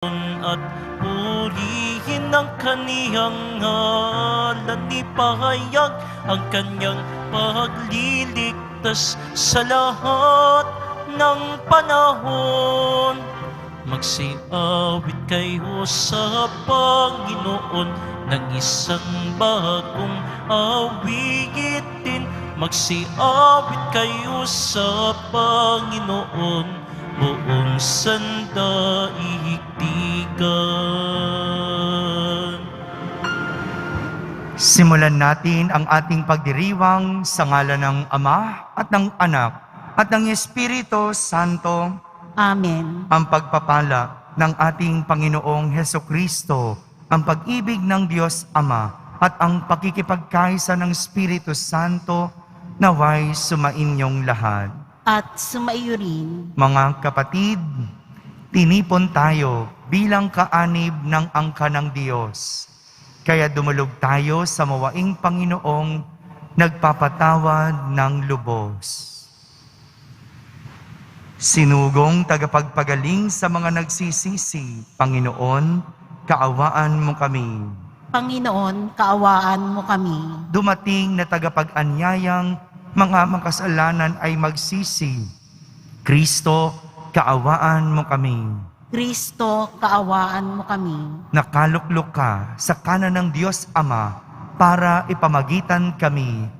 at purihin ang kaniyang ngalan, ipahayag ang kanyang pagliligtas sa lahat ng panahon. Magsiawit kayo sa Panginoon ng isang bagong awitin. Magsiawit kayo sa Panginoon buong sandaigdigan. Simulan natin ang ating pagdiriwang sa ngalan ng Ama at ng Anak at ng Espiritu Santo. Amen. Ang pagpapala ng ating Panginoong Hesukristo, ang pag-ibig ng Diyos Ama at ang pakikipagkaisa ng Espiritu Santo naway sumainyong lahat. At sumaiyo rin. Mga kapatid, tinipon tayo bilang kaanib ng angka ng Diyos. Kaya dumulog tayo sa mawaing Panginoong nagpapatawad ng lubos. Sinugong tagapagpagaling sa mga nagsisisi, Panginoon, kaawaan mo kami. Panginoon, kaawaan mo kami. Dumating na tagapag-anyayang mga makasalanan ay magsisi. Kristo, kaawaan mo kami. Kristo, kaawaan mo kami. Nakaluklok ka sa kanan ng Diyos Ama para ipamagitan kami.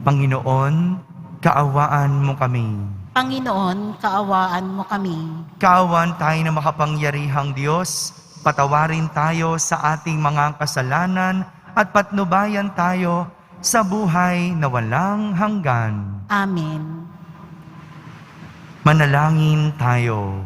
Panginoon, kaawaan mo kami. Panginoon, kaawaan mo kami. Kaawaan tayo na makapangyarihang Diyos, patawarin tayo sa ating mga kasalanan at patnubayan tayo sa buhay na walang hanggan. Amen. Manalangin tayo.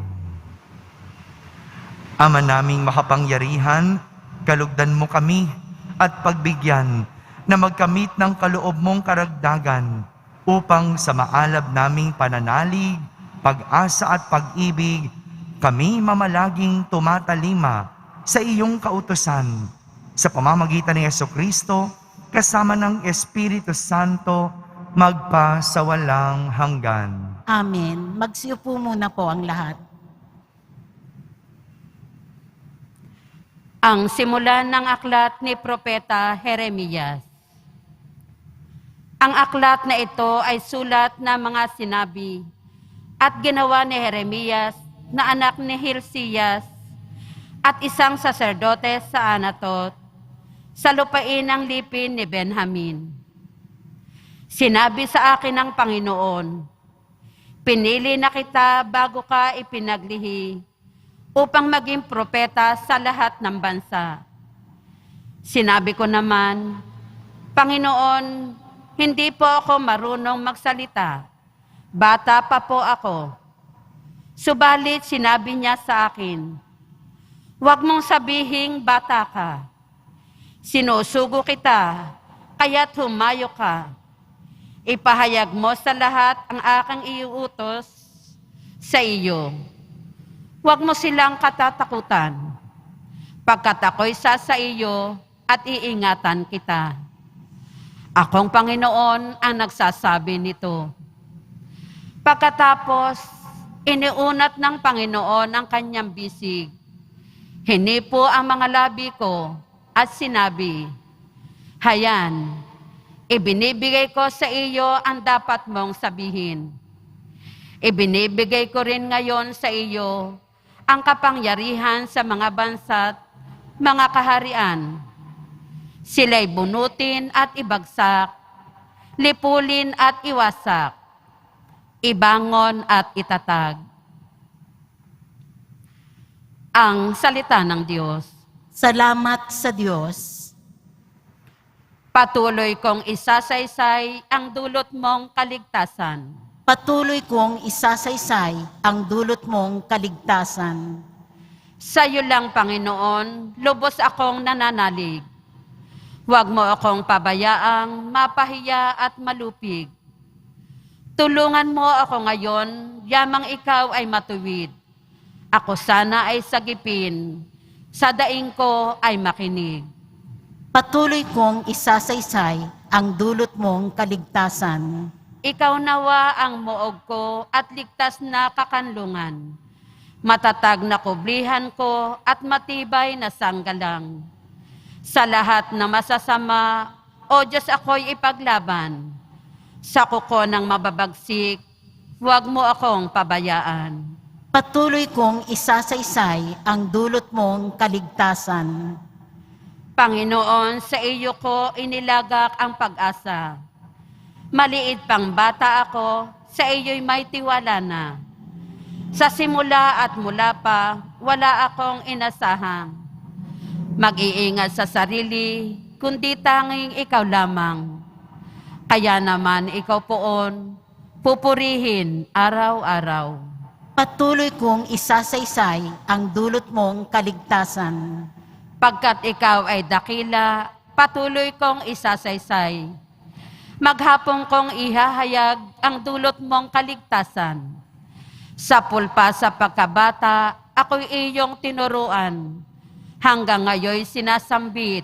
Ama naming makapangyarihan, kalugdan mo kami at pagbigyan na magkamit ng kaloob mong karagdagan upang sa maalab naming pananalig, pag-asa at pag-ibig, kami mamalaging tumatalima sa iyong kautusan sa pamamagitan ni Jesucristo kasama ng Espiritu Santo magpa sa walang hanggan. Amen. Magsiupo muna po ang lahat. Ang simulan ng aklat ni Propeta Jeremias. Ang aklat na ito ay sulat na mga sinabi at ginawa ni Jeremias na anak ni Hilciyas at isang saserdote sa Anatot sa lupain ng lipin ni Benjamin. Sinabi sa akin ng Panginoon, pinili na kita bago ka ipinaglihi upang maging propeta sa lahat ng bansa. Sinabi ko naman, Panginoon, hindi po ako marunong magsalita. Bata pa po ako. Subalit sinabi niya sa akin, huwag mong sabihing bata ka. Sinusugo kita, kaya't humayo ka. Ipahayag mo sa lahat ang aking iuutos sa iyo. Huwag mo silang katatakutan, pagkat ako'y sa iyo at iingatan kita. Akong Panginoon ang nagsasabi nito. Pagkatapos, iniunat ng Panginoon ang kanyang bisig. Hinipo ang mga labi ko at sinabi, hayan, ibinibigay ko sa iyo ang dapat mong sabihin. Ibinibigay ko rin ngayon sa iyo ang kapangyarihan sa mga bansa't mga kaharian. Sila'y bunutin at ibagsak, lipulin at iwasak, ibangon at itatag. Ang salita ng Diyos. Salamat sa Diyos. Patuloy kong isasaysay ang dulot mong kaligtasan. Patuloy kong isasaysay ang dulot mong kaligtasan. Sa iyo lang, Panginoon, lubos akong nananalig. Huwag mo akong pabayaang mapahiya at malupig. Tulungan mo ako ngayon, yamang ikaw ay matuwid. Ako sana ay sagipin, sa daing ko ay makinig. Patuloy kong isasaysay ang dulot mong kaligtasan. Ikaw nawa ang muog ko at ligtas na kakanlungan. matatag na kublihan ko at matibay na sanggalang. Sa lahat na masasama, O Diyos, ako'y ipaglaban. Sa kuko ng mababagsik, huwag mo akong pabayaan. Patuloy kong isasaysay ang dulot mong kaligtasan. Panginoon, sa iyo ko inilagak ang pag-asa. Maliit pang bata ako, sa iyo'y may tiwala na. Sa simula at mula pa, wala akong inasahang. Mag-iingat sa sarili, kundi tanging ikaw lamang. Kaya naman ikaw poon, pupurihin araw-araw. Patuloy kong isasaysay ang dulot mong kaligtasan. Pagkat ikaw ay dakila, patuloy kong isasaysay. Maghapon kong ihahayag ang dulot mong kaligtasan. Sa pulpa sa pagkabata, ako'y iyong tinuruan. Hanggang ngayon sinasambit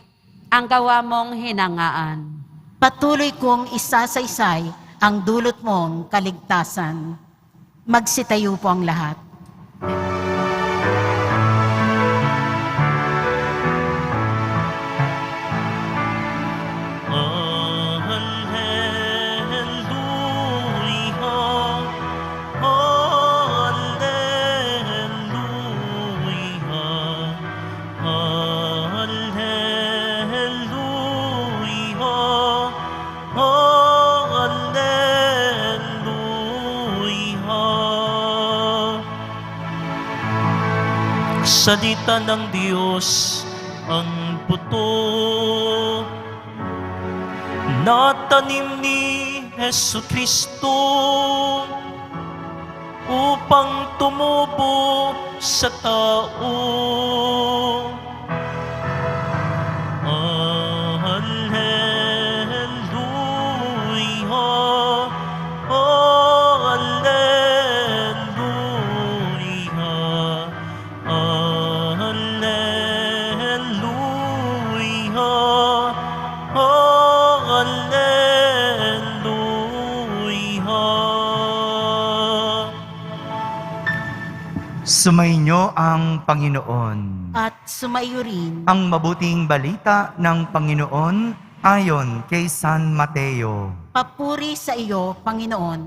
ang gawa mong hinangaan. Patuloy kong isasaysay ang dulot mong kaligtasan. Magsitayo po ang lahat. Salita ng Diyos ang buto na tanim ni Jesucristo upang tumubo sa tao. Sumainyo ang Panginoon. At sumayo rin Ang mabuting balita ng Panginoon ayon kay San Mateo. papuri sa iyo, Panginoon.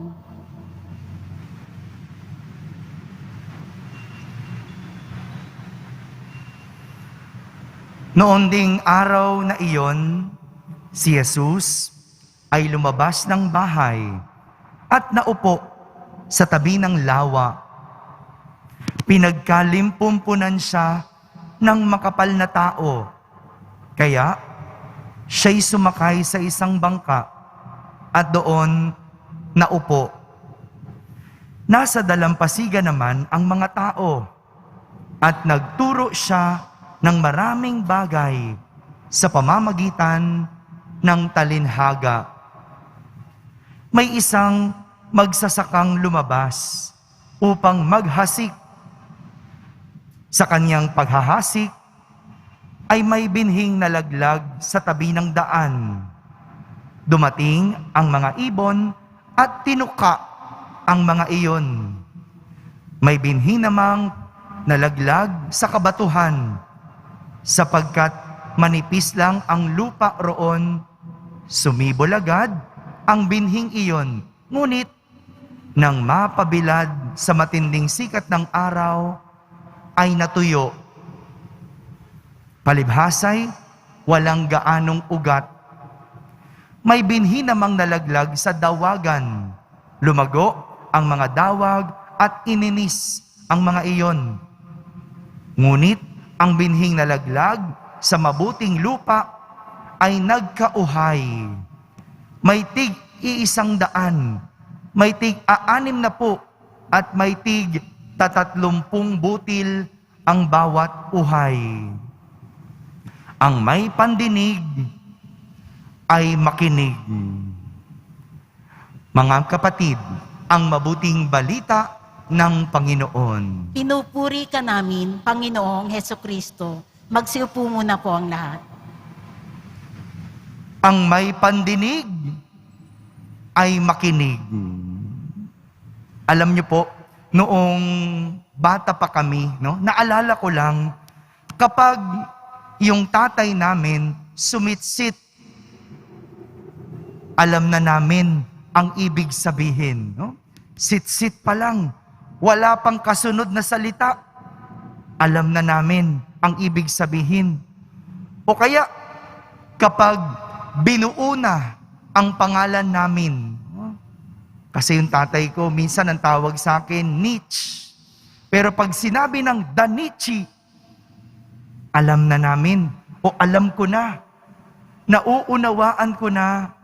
Noon ding araw na iyon, si Jesus ay lumabas ng bahay at naupo sa tabi ng lawa. Pinagkalimpumpunan siya ng makapal na tao, kaya siya'y sumakay sa isang bangka at doon naupo. Nasa dalampasigan naman ang mga tao at nagturo siya ng maraming bagay sa pamamagitan ng talinhaga. May isang magsasakang lumabas upang maghasik. Sa kanyang paghahasik ay may binhing nalaglag sa tabi ng daan. Dumating ang mga ibon at tinuka ang mga iyon. May binhi namang nalaglag sa kabatuhan, sapagkat manipis lang ang lupa roon, sumibol agad ang binhing iyon. Ngunit nang mapabilad sa matinding sikat ng araw, ay natuyo. Palibhasay, walang gaanong ugat. May binhi namang nalaglag sa dawagan. Lumago ang mga dawag at ininis ang mga iyon. Ngunit ang binhing nalaglag sa mabuting lupa ay nagkauhay. May tig-100, may tig-60 at may tig-30 butil ang bawat uhay. Ang may pandinig ay makinig. Mga kapatid, ang mabuting balita ng Panginoon. Pinupuri ka namin, Panginoong Hesukristo. Magsiupo muna po ang lahat. Ang may pandinig ay makinig. Alam niyo po, noong bata pa kami, no? Naalala ko lang, kapag yung tatay namin sumitsit, alam na namin ang ibig sabihin, no? Sit-sit pa lang, wala pang kasunod na salita, alam na namin ang ibig sabihin. O kaya, kapag binuo na ang pangalan namin, kasi yung tatay ko, minsan ang tawag sa akin, Nich. Pero pag sinabi ng Danichi, alam na namin, o alam ko na, nauunawaan ko na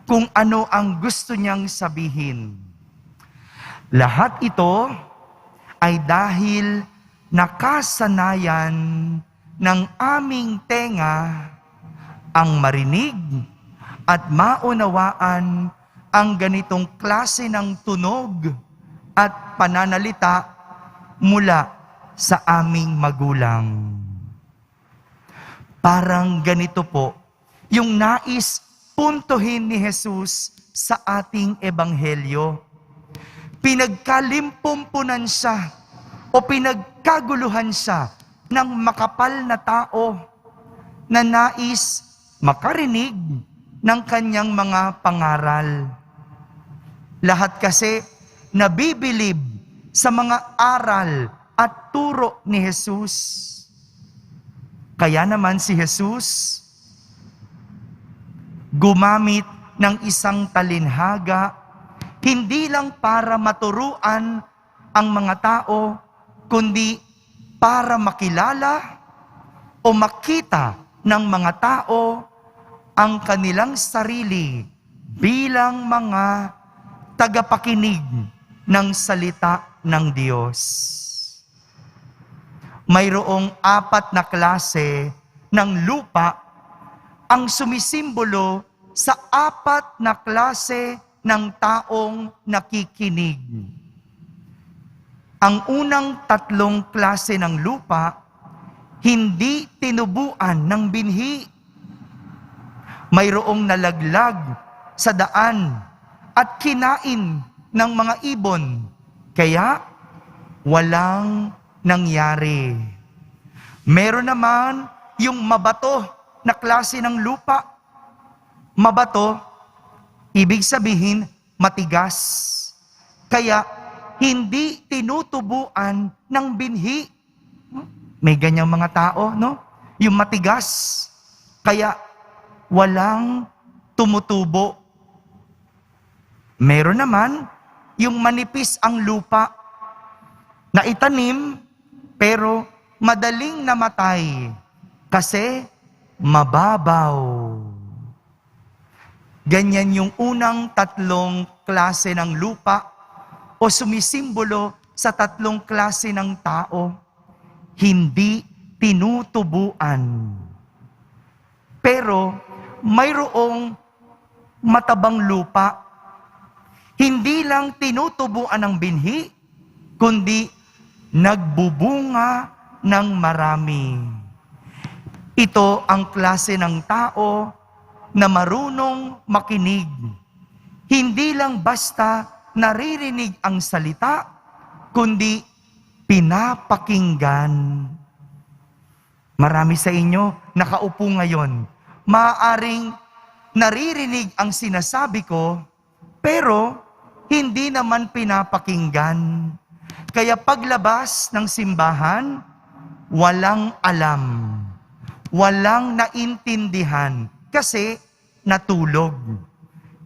kung ano ang gusto niyang sabihin. Lahat ito ay dahil nakasanayan ng aming tenga ang marinig at maunawaan ang ganitong klase ng tunog at pananalita mula sa aming magulang. Parang ganito po, yung nais puntuhin ni Jesus sa ating ebanghelyo. Pinagkalimpumpunan siya o pinagkaguluhan siya ng makapal na tao na nais makarinig ng kanyang mga pangaral. Lahat kasi nabibilib sa mga aral at turo ni Jesus. Kaya naman si Jesus gumamit ng isang talinhaga, hindi lang para maturuan ang mga tao, kundi para makilala o makita ng mga tao ang kanilang sarili bilang mga tagapakinig ng salita ng Diyos. Mayroong 4 na klase ng lupa ang sumisimbolo sa 4 na klase ng taong nakikinig. Ang unang 3 klase ng lupa, hindi tinubuan ng binhi. Mayroong nalaglag sa daan at kinain ng mga ibon, kaya walang nangyari. Meron naman yung mabato na klase ng lupa. Mabato, ibig sabihin matigas. Kaya hindi tinutubuan ng binhi. May ganyang mga tao, no? Yung matigas. Kaya walang tumutubo. Meron naman yung manipis ang lupa na itanim pero madaling namatay kasi mababaw. Ganyan yung unang 3 klase ng lupa o sumisimbolo sa 3 klase ng tao. Hindi tinutubuan. Pero mayroong matabang lupa. Hindi lang tinutubuan ng binhi, kundi nagbubunga ng marami. Ito ang klase ng tao na marunong makinig. Hindi lang basta naririnig ang salita, kundi pinapakinggan. Marami sa inyo nakaupo ngayon, maaaring naririnig ang sinasabi ko, pero hindi naman pinapakinggan. Kaya paglabas ng simbahan, walang alam, walang naintindihan, kasi natulog.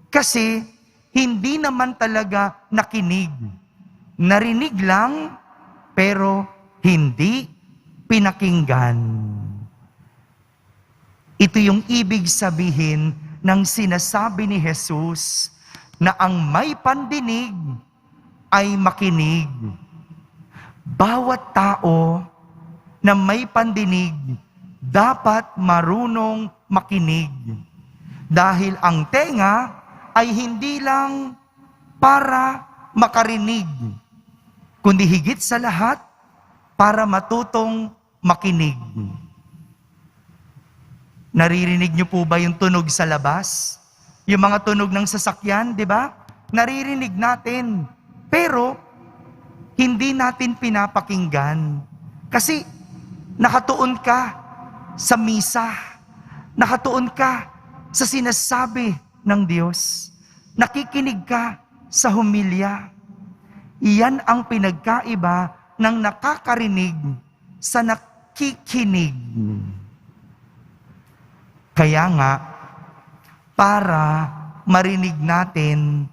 Kasi hindi naman talaga nakinig. Narinig lang, pero hindi pinakinggan. Ito yung ibig sabihin ng sinasabi ni Jesus na ang may pandinig ay makinig. Bawat tao na may pandinig dapat marunong makinig. Dahil ang tenga ay hindi lang para makarinig, kundi higit sa lahat para matutong makinig. Naririnig niyo po ba yung tunog sa labas? Yung mga tunog ng sasakyan, di ba? Naririnig natin. Pero hindi natin pinapakinggan. Kasi nakatuon ka sa misa, nakatuon ka sa sinasabi ng Diyos, nakikinig ka sa humilya. Iyan ang pinagkaiba ng nakakarinig sa nakikinig. Kaya nga, para marinig natin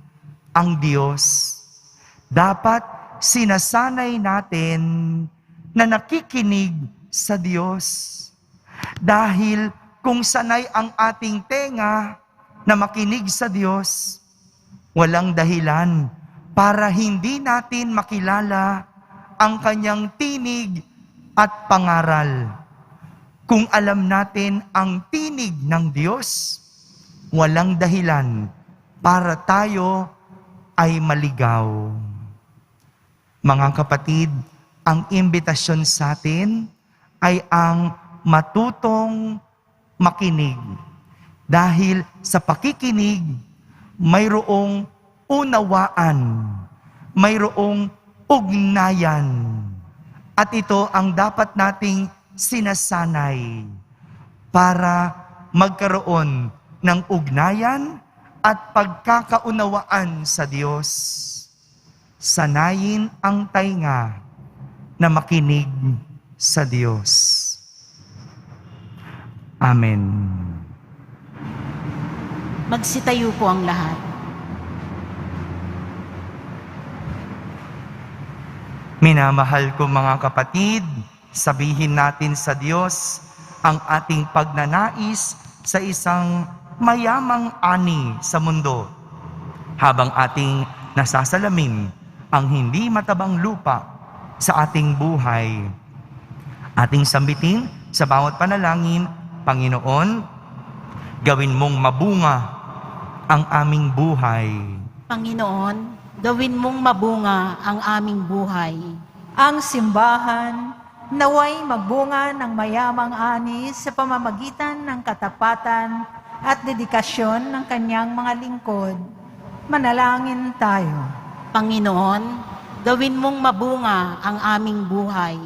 ang Diyos, dapat sinasanay natin na nakikinig sa Diyos. Dahil kung sanay ang ating tenga na makinig sa Diyos, walang dahilan para hindi natin makilala ang kanyang tinig at pangaral. Kung alam natin ang tinig ng Diyos, walang dahilan para tayo ay maligaw. Mga kapatid, ang imbitasyon sa atin ay ang matutong makinig. Dahil sa pakikinig, mayroong unawaan, mayroong ugnayan. At ito ang dapat nating sinasanay para magkaroon ng ugnayan at pagkakaunawaan sa Diyos. Sanayin ang tainga na makinig sa Diyos. Amen. Magsitayo po ang lahat. Minamahal ko mga kapatid, sabihin natin sa Diyos ang ating pagnanais sa isang mayamang ani sa mundo, habang ating nasasalamin ang hindi matabang lupa sa ating buhay. Ating sambitin sa bawat panalangin, Panginoon, gawin mong mabunga ang aming buhay. Panginoon, gawin mong mabunga ang aming buhay. Ang simbahan naway magbunga ng mayamang ani sa pamamagitan ng katapatan at dedikasyon ng kanyang mga lingkod. Manalangin tayo. Panginoon, gawin mong mabunga ang aming buhay.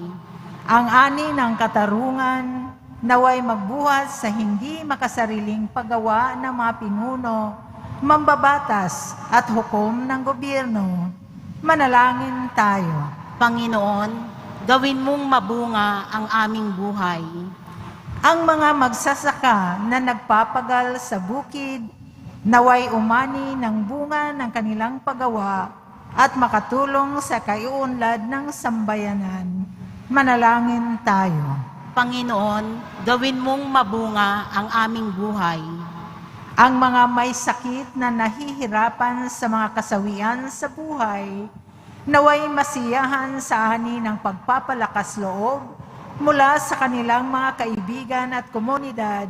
Ang ani ng katarungan naway magbuhat sa hindi makasariling paggawa ng mga pinuno, mambabatas at hukom ng gobyerno. Manalangin tayo. Panginoon, gawin mong mabunga ang aming buhay. Ang mga magsasaka na nagpapagal sa bukid, naway umani ng bunga ng kanilang paggawa at makatulong sa kaiunlad ng sambayanan. Manalangin tayo. Panginoon, gawin mong mabunga ang aming buhay. Ang mga may sakit na nahihirapan sa mga kasawian sa buhay, naway masiyahan sa ani ng pagpapalakas loob mula sa kanilang mga kaibigan at komunidad.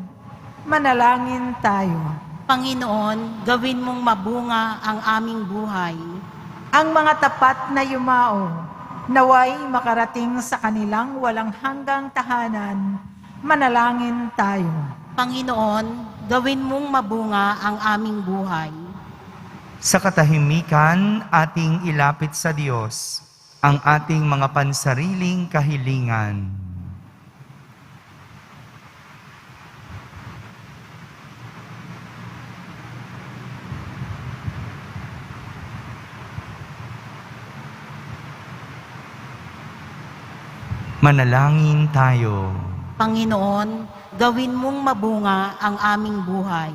Manalangin tayo. Panginoon, gawin mong mabunga ang aming buhay. Ang mga tapat na yumao, naway makarating sa kanilang walang hanggang tahanan. Manalangin tayo. Panginoon, gawin mong mabunga ang aming buhay. Sa katahimikan, ating ilapit sa Diyos ang ating mga pansariling kahilingan. Manalangin tayo. Panginoon, gawin mong mabunga ang aming buhay.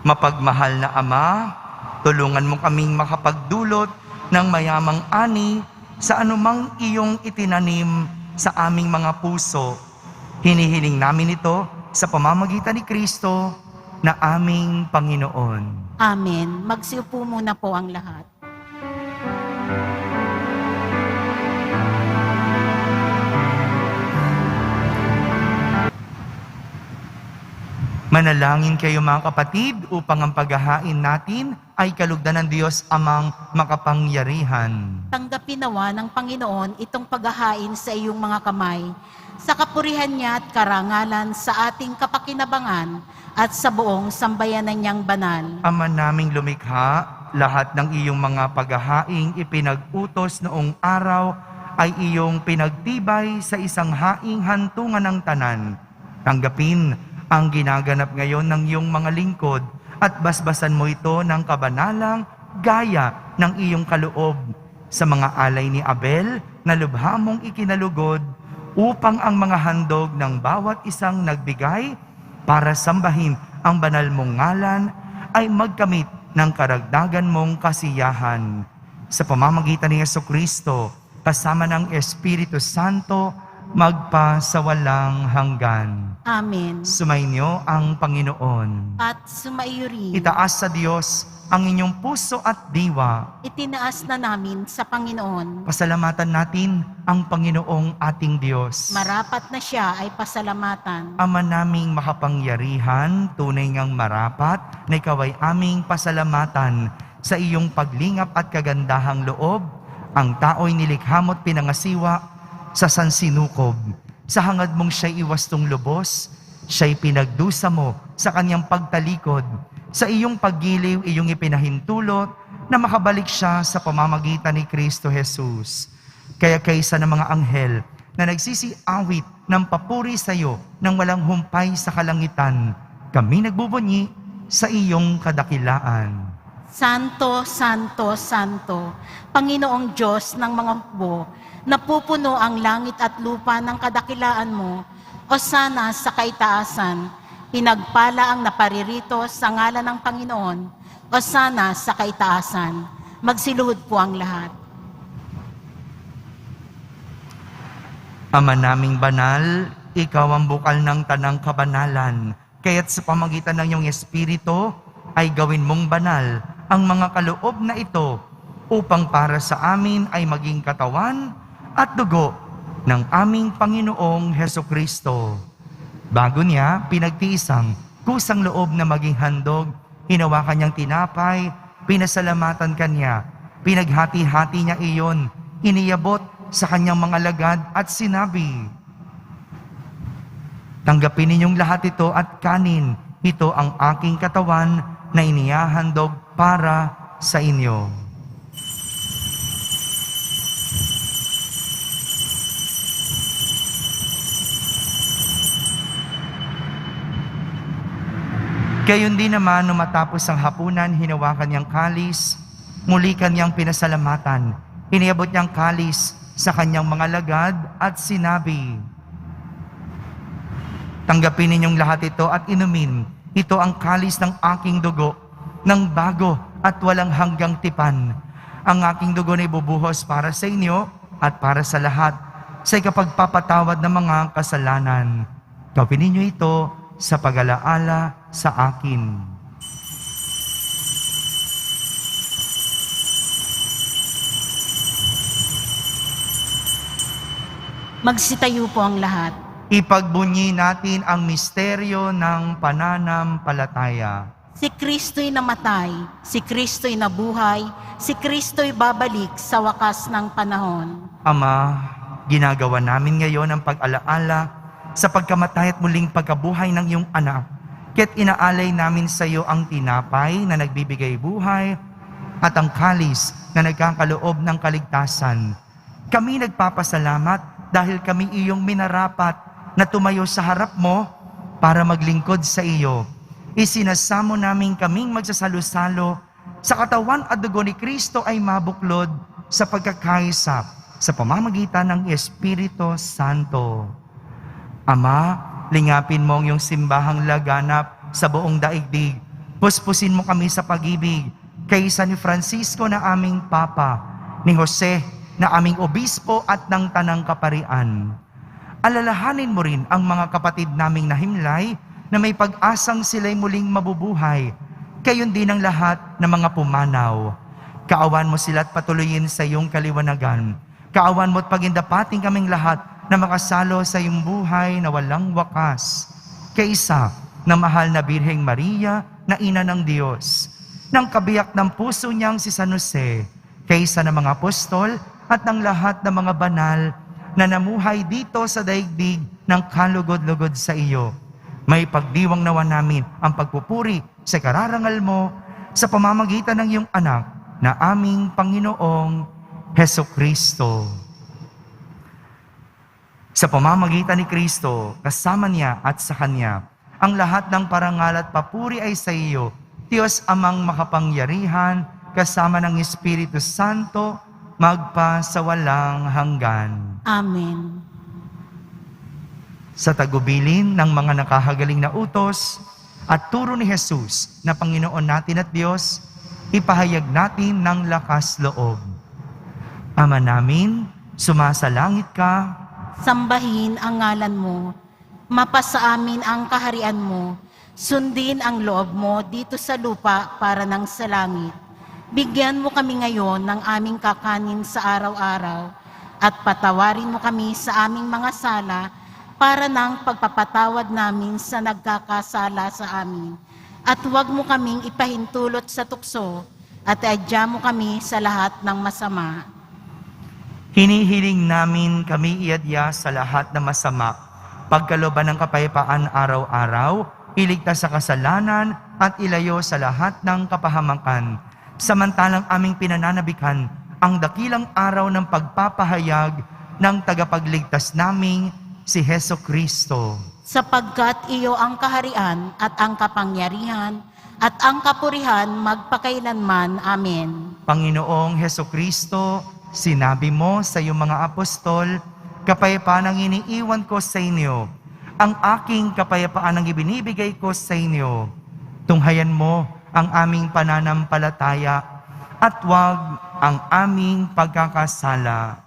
Mapagmahal na Ama, tulungan mo kaming makapagdulot ng mayamang ani sa anumang iyong itinanim sa aming mga puso. Hinihiling namin ito sa pamamagitan ni Kristo na aming Panginoon. Amen. Magsiupo muna po ang lahat. Manalangin kayo mga kapatid upang ang paghahain natin ay kalugdan ng Diyos Amang makapangyarihan. Tanggapin nawa ng Panginoon itong paghahain sa iyong mga kamay, sa kapurihan niya at karangalan sa ating kapakinabangan at sa buong sambayanan niyang banal. Ama naming lumikha, lahat ng iyong mga paghahaing ipinag-utos noong araw ay iyong pinagtibay sa isang haing hantungan ng tanan. Tanggapin ang ginaganap ngayon ng iyong mga lingkod at basbasan mo ito ng kabanalang gaya ng iyong kaloob sa mga alay ni Abel na lubha mong ikinalugod upang ang mga handog ng bawat isang nagbigay para sambahin ang banal mong ngalan ay magkamit ng karagdagan mong kasiyahan. Sa pamamagitan ni Jesucristo, kasama ng Espiritu Santo, magpasawalang hanggan. Amen. Sumainyo ang Panginoon. At sumaiyo rin. Itaas sa Diyos ang inyong puso at diwa. Itinaas na namin sa Panginoon. Pasalamatan natin ang Panginoong ating Diyos. Marapat na siya ay pasalamatan. Ama naming makapangyarihan, tunay ngang marapat na ikaw ay aming pasalamatan sa iyong paglingap at kagandahang loob. Ang tao'y nilikha mo't pinangasiwa sa sansinukob. Sa hangad mong siya'y iwastong lubos, siya'y pinagdusa mo sa kanyang pagtalikod. Sa iyong paggiliw, iyong ipinahintulot na makabalik siya sa pamamagitan ni Kristo Jesus. Kaya kaysa ng mga anghel na nagsisiawit ng papuri sa iyo nang walang humpay sa kalangitan, kami nagbubunyi sa iyong kadakilaan. Santo, Santo, Santo, Panginoong Diyos ng mga hukbo, napupuno ang langit at lupa ng kadakilaan mo, o sana sa kaitaasan, pinagpala ang naparirito sa ngalan ng Panginoon, o sana sa kaitaasan. Magsiluhod po ang lahat. Ama naming banal, ikaw ang bukal ng tanang kabanalan, kaya't sa pamagitan ng iyong Espiritu ay gawin mong banal ang mga kaloob na ito upang para sa amin ay maging katawan at dugo ng aming Panginoong Hesukristo. Bago niya pinagtiisang kusang loob na maging handog, hinawakan niyang tinapay, pinasalamatan kanya, pinaghati-hati niya iyon, iniyabot sa kanyang mga lagad at sinabi, "Tanggapin ninyong lahat ito at kanin, ito ang aking katawan na inihahandog para sa inyo." Gayon din naman, nung matapos ang hapunan, hinawakan niyang kalis, muli kanyang pinasalamatan. Iniabot niyang kalis sa kanyang mga lagad at sinabi, "Tanggapin ninyong lahat ito at inumin. Ito ang kalis ng aking dugo, ng bago at walang hanggang tipan. Ang aking dugo na ibubuhos para sa inyo at para sa lahat, sa ikapagpapatawad ng mga kasalanan. Gawin ninyo ito sa pag-alaala sa akin." Magsitayo po ang lahat. Ipagbunyi natin ang misteryo ng pananampalataya. Si Kristo'y namatay, si Kristo'y nabuhay, si Kristo'y babalik sa wakas ng panahon. Ama, ginagawa namin ngayon ang pag-alaala sa pagkamatay at muling pagkabuhay ng iyong anak. Kaya't inaalay namin sa iyo ang tinapay na nagbibigay buhay at ang kalis na nagkakaloob ng kaligtasan. Kami nagpapasalamat dahil kami iyong minarapat na tumayo sa harap mo para maglingkod sa iyo. Isinasamo namin kaming magsasalo-salo sa katawan at dugo ni Kristo ay mabuklod sa pagkakaisa sa pamamagitan ng Espiritu Santo. Ama, lingapin mo ang iyong simbahang laganap sa buong daigdig. Puspusin mo kami sa pag-ibig kaysa ni Francisco na aming Papa, ni Jose na aming Obispo at ng Tanang Kaparian. Alalahanin mo rin ang mga kapatid naming nahimlay na may pag-asang sila'y muling mabubuhay. Gayon din ang lahat ng mga pumanaw. Kaawan mo sila at patuloyin sa iyong kaliwanagan. Kaawan mo at pagindapating kaming lahat na makasalo sa iyong buhay na walang wakas. Kaisa na mahal na Birheng Maria na ina ng Diyos, ng kabiyak ng puso niyang si San Jose, kaysa ng mga apostol at ng lahat ng mga banal na namuhay dito sa daigdig ng kalugod-lugod sa iyo. May pagdiwang nawa namin ang pagpupuri sa kararangal mo sa pamamagitan ng iyong anak na aming Panginoong Hesukristo. Sa pamamagitan ni Kristo, kasama niya at sa Kanya, ang lahat ng parangal at papuri ay sa iyo, Diyos Amang makapangyarihan, kasama ng Espiritu Santo, magpa sa walang hanggan. Amen. Sa tagubilin ng mga nakahagaling na utos at turo ni Jesus na Panginoon natin at Diyos, ipahayag natin ng lakas loob. Ama namin, sumasalangit ka, Sambahin ang ngalan mo, mapasa amin ang kaharian mo, sundin ang loob mo dito sa lupa para ng sa langit. Bigyan mo kami ngayon ng aming kakanin sa araw-araw at patawarin mo kami sa aming mga sala para ng pagpapatawad namin sa nagkakasala sa amin. At huwag mo kaming ipahintulot sa tukso at adya mo kami sa lahat ng masama. hinihiling namin kami iadya sa lahat ng masama, pagkalooban ng kapayapaan araw-araw, iligtas sa kasalanan at ilayo sa lahat ng kapahamakan. Samantalang aming pinananabikan ang dakilang araw ng pagpapahayag ng tagapagligtas naming si Heso Kristo. Sapagkat iyo ang kaharian at ang kapangyarihan at ang kapurihan magpakailanman. Amen. Panginoong Heso Kristo, sinabi mo sa iyong mga apostol, kapayapaan ang iniiwan ko sa inyo. Ang aking kapayapaan ang ibinibigay ko sa inyo. Tunghayan mo ang aming pananampalataya at huwag ang aming pagkakasala.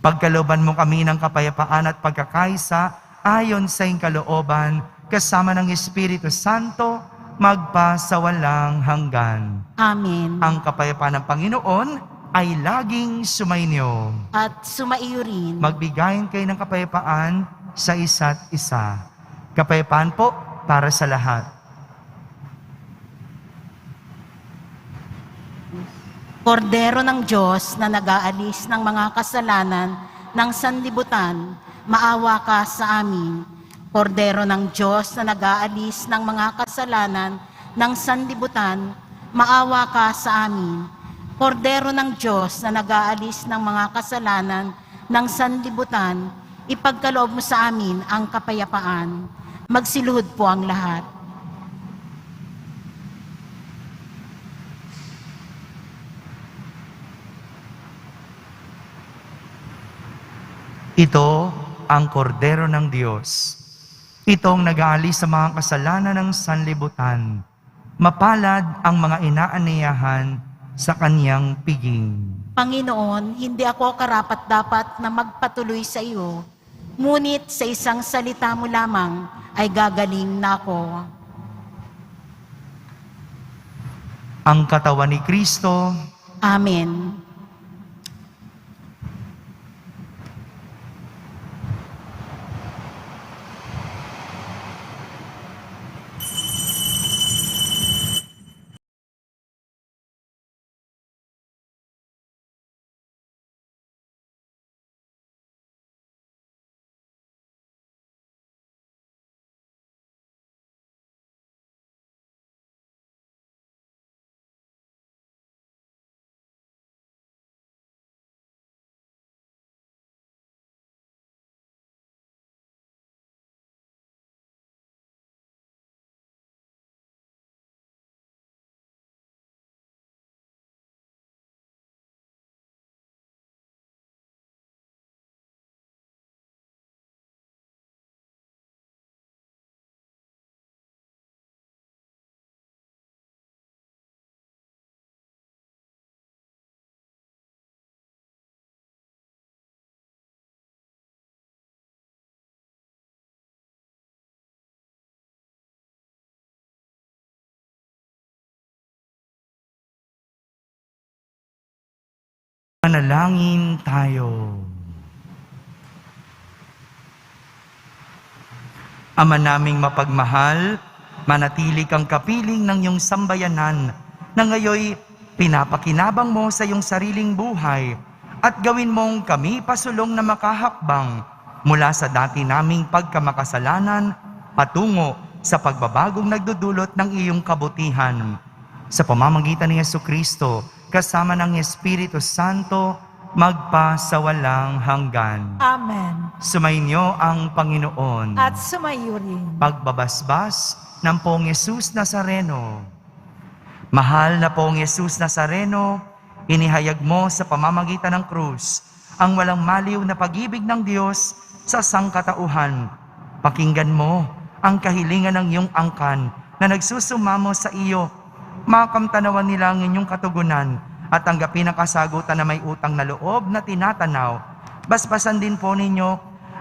Pagkalooban mo kami ng kapayapaan at pagkakaisa ayon sa iyong kalooban, kasama ng Espiritu Santo, magpa sa walang hanggan. Amen. Ang kapayapaan ng Panginoon ay laging sumainyo. At sumaiyo rin. Magbigayin kayo ng kapayapaan sa isa't isa. Kapayapaan po para sa lahat. Kordero ng Diyos na nag-aalis ng mga kasalanan ng sanlibutan, maawa ka sa amin. Kordero ng Diyos na nag-aalis ng mga kasalanan ng sanlibutan, maawa ka sa amin. Kordero ng Diyos na nag-aalis ng mga kasalanan ng sanlibutan, ipagkaloob mo sa amin ang kapayapaan. Magsiluhod po ang lahat. Ito ang kordero ng Diyos. Itong nag-aalis sa mga kasalanan ng sanlibutan. Mapalad ang mga inaaniyahan sa kaniyang piging. Panginoon, hindi ako karapat-dapat na magpatuloy sa iyo, ngunit sa isang salita mo lamang ay gagaling na ako. Ang katawan ni Kristo, Amen. manalangin tayo. Ama naming mapagmahal, manatili kang kapiling ng iyong sambayanan na ngayoy pinapakinabang mo sa iyong sariling buhay at gawin mong kami pasulong na makahakbang mula sa dati naming pagkamakasalanan patungo sa pagbabagong nagdudulot ng iyong kabutihan. Sa pamamagitan ni Jesucristo, kasama ng Espiritu Santo, magpa sa walang hanggan. Amen. Sumainyo ang Panginoon. At sumayo rin. Pagbabasbas ng Poong Yesus Nazareno. Mahal na Poong Yesus Nazareno, inihayag mo sa pamamagitan ng krus ang walang maliw na pag-ibig ng Diyos sa sangkatauhan. Pakinggan mo ang kahilingan ng iyong angkan na nagsusumamo sa iyo. Makamtanawan nila ang inyong katugunan at tanggapin ang kasagutan na may utang na loob na tinatanaw. Basbasan din po ninyo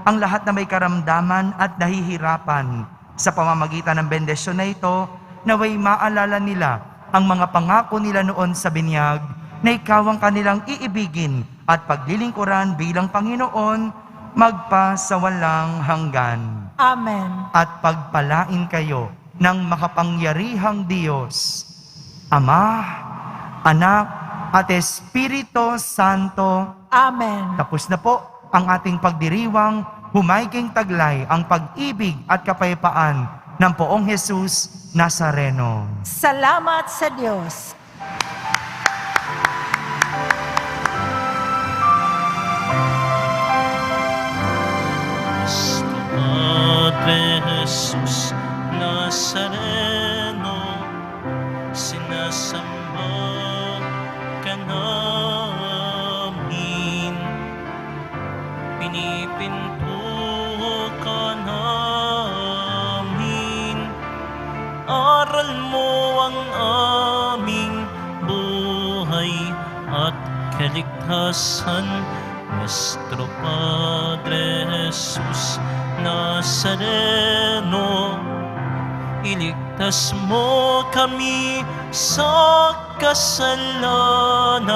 ang lahat na may karamdaman at nahihirapan. Sa pamamagitan ng bendisyon na ito, naway maalala nila ang mga pangako nila noon sa binyag na ikaw ang kanilang iibigin at paglilingkuran bilang Panginoon magpa sa walang hanggan. Amen. At pagpalain kayo ng makapangyarihang Diyos, Ama, Anak, at Espiritu Santo. Amen. Tapos na po ang ating pagdiriwang, humayging taglay ang pag-ibig at kapayapaan ng Poong Jesus Nazareno. Salamat sa Diyos. Padre Jesus Nazareno, sinasamba ka namin, pinipinto ka namin, aral mo ang aming buhay at kaligtasan. Nuestro Padre Jesus Nazareno, iligtas mo kami sa kasalanan.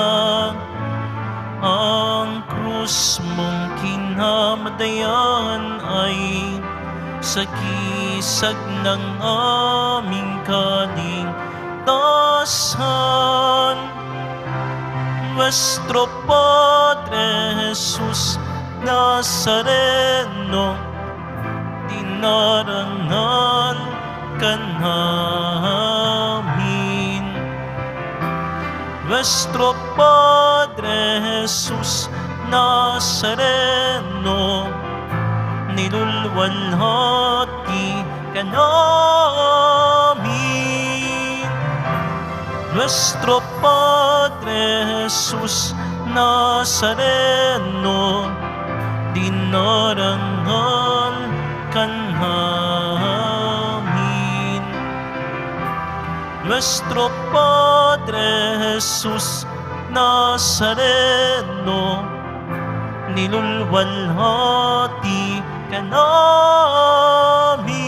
Ang krus mong kinamatayan ay sagisag ng aming kaligtasan. Nuestro Padre Jesus Nazareno, dinarangal ka namin. Nuestro Padre Jesus Nazareno, nilulwalhati ka namin. Nuestro Padre Jesus Nazareno, dinarangal ka namin. Nuestro Padre Jesus Nazareno, nilulwalhati ka namin.